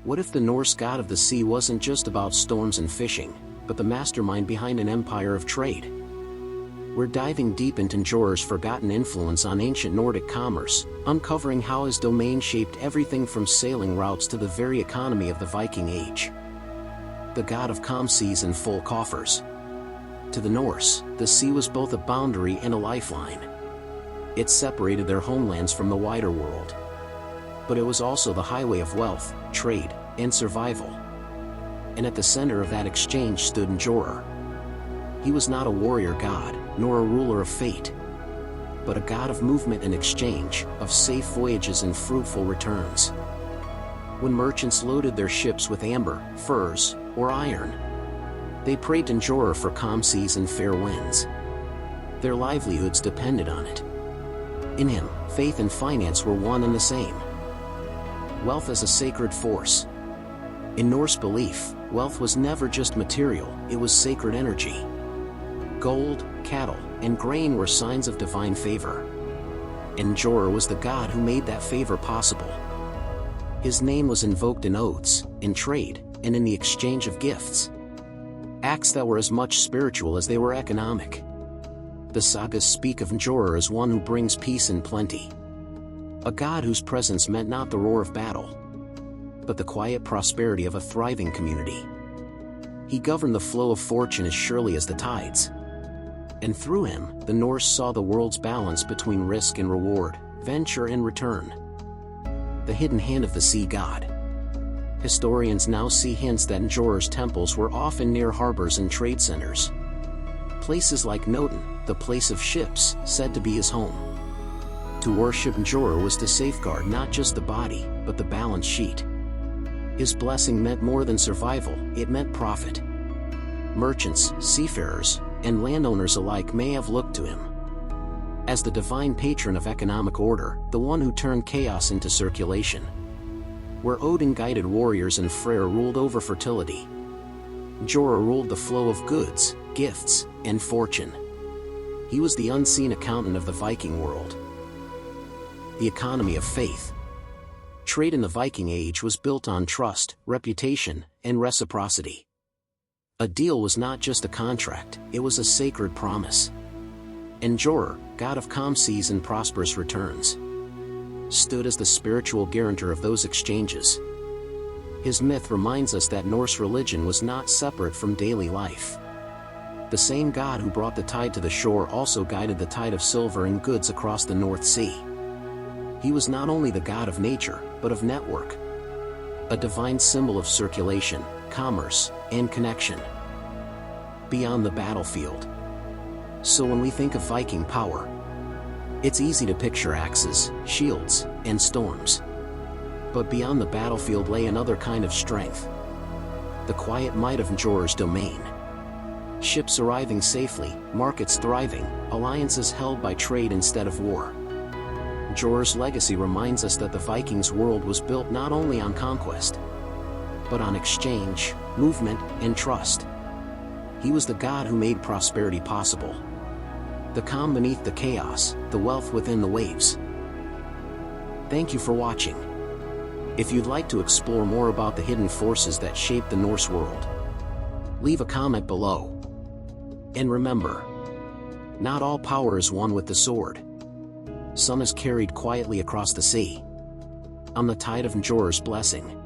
What if the Norse god of the sea wasn't just about storms and fishing, but the mastermind behind an empire of trade? We're diving deep into Njörðr's forgotten influence on ancient Nordic commerce, uncovering how his domain shaped everything from sailing routes to the very economy of the Viking Age. The god of calm seas and full coffers. To the Norse, the sea was both a boundary and a lifeline. It separated their homelands from the wider world. But it was also the highway of wealth, trade, and survival. And at the center of that exchange stood Njörðr. He was not a warrior god, nor a ruler of fate, but a god of movement and exchange, of safe voyages and fruitful returns. When merchants loaded their ships with amber, furs, or iron, they prayed to Njörðr for calm seas and fair winds. Their livelihoods depended on it. In him, faith and finance were one and the same. Wealth as a sacred force. In Norse belief, wealth was never just material, it was sacred energy. Gold, cattle, and grain were signs of divine favor. And Njörðr was the god who made that favor possible. His name was invoked in oaths, in trade, and in the exchange of gifts. Acts that were as much spiritual as they were economic. The sagas speak of Njörðr as one who brings peace and plenty. A god whose presence meant not the roar of battle, but the quiet prosperity of a thriving community. He governed the flow of fortune as surely as the tides. And through him, the Norse saw the world's balance between risk and reward, venture and return. The hidden hand of the sea god. Historians now see hints that Njörðr's temples were often near harbors and trade centers. Places like Njörðr, the place of ships, said to be his home. To worship Njörðr was to safeguard not just the body, but the balance sheet. His blessing meant more than survival, it meant profit. Merchants, seafarers, and landowners alike may have looked to him as the divine patron of economic order, the one who turned chaos into circulation. Where Odin guided warriors and Freyr ruled over fertility, Njörðr ruled the flow of goods, gifts, and fortune. He was the unseen accountant of the Viking world. The economy of faith. Trade in the Viking Age was built on trust, reputation, and reciprocity. A deal was not just a contract, it was a sacred promise. And Njörðr, god of calm seas and prosperous returns, stood as the spiritual guarantor of those exchanges. His myth reminds us that Norse religion was not separate from daily life. The same god who brought the tide to the shore also guided the tide of silver and goods across the North Sea. He was not only the god of nature, but of network. A divine symbol of circulation, commerce, and connection. Beyond the battlefield. So when we think of Viking power, it's easy to picture axes, shields, and storms. But beyond the battlefield lay another kind of strength. The quiet might of Njörðr's domain. Ships arriving safely, markets thriving, alliances held by trade instead of war. Njörðr's legacy reminds us that the Vikings' world was built not only on conquest, but on exchange, movement, and trust. He was the god who made prosperity possible. The calm beneath the chaos, the wealth within the waves. Thank you for watching. If you'd like to explore more about the hidden forces that shape the Norse world, leave a comment below. And remember, not all power is won with the sword. Some is carried quietly across the sea, on the tide of Njörðr's blessing.